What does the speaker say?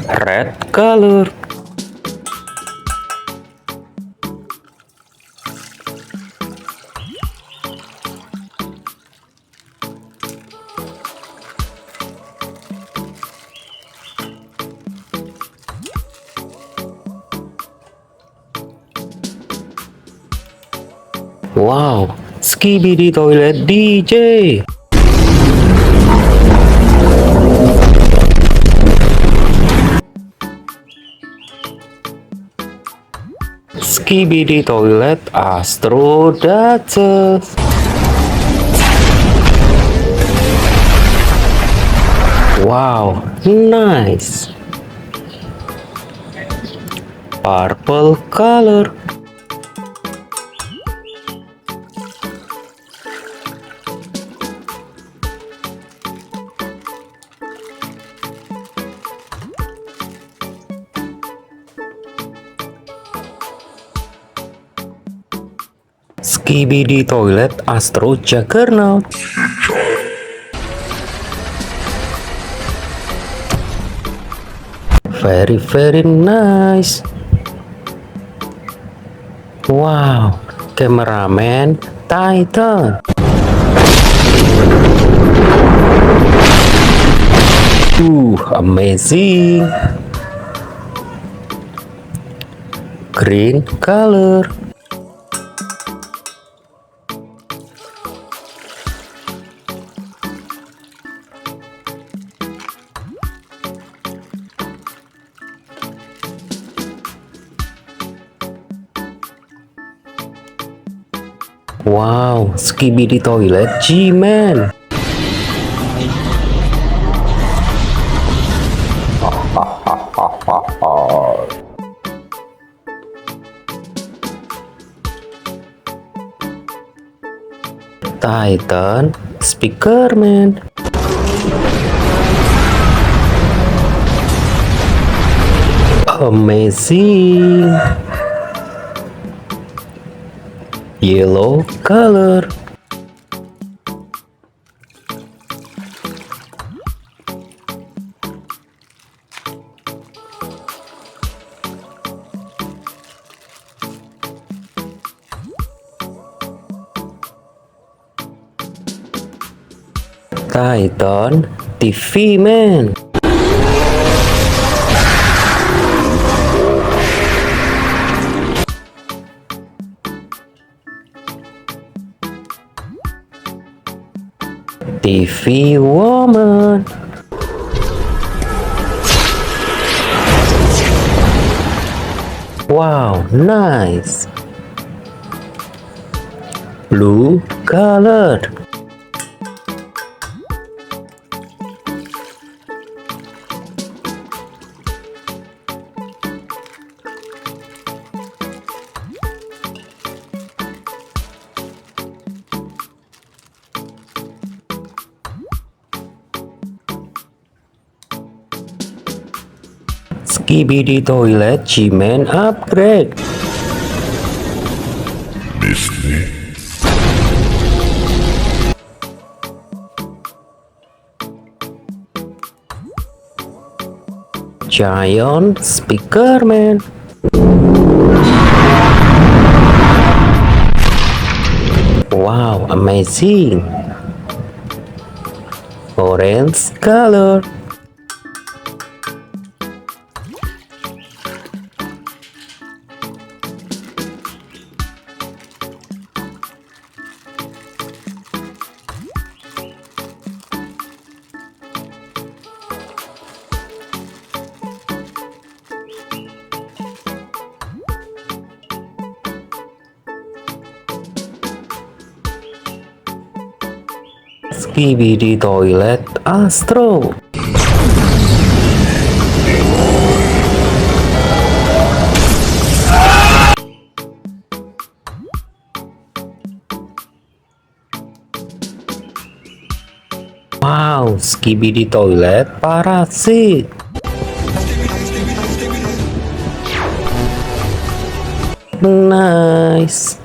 red color. Wow, Skibidi Toilet DJ. Skibidi Toilet Astro Duchess. Wow, nice. Purple color. Skibidi Toilet Astro Juggernaut. Very nice. Wow, cameraman Titan. Amazing. Green color. Wow, Skibidi Toilet G-Man. Titan Speakerman. Amazing. Yellow color. Titan TV Man. TV Woman. Wow, nice. Blue color. Skibidi Toilet G-Man upgrade. Giant Speakerman. Wow, amazing. Orange color. Skibidi Toilet Astro. Wow, Skibidi Toilet Parasit. Nice.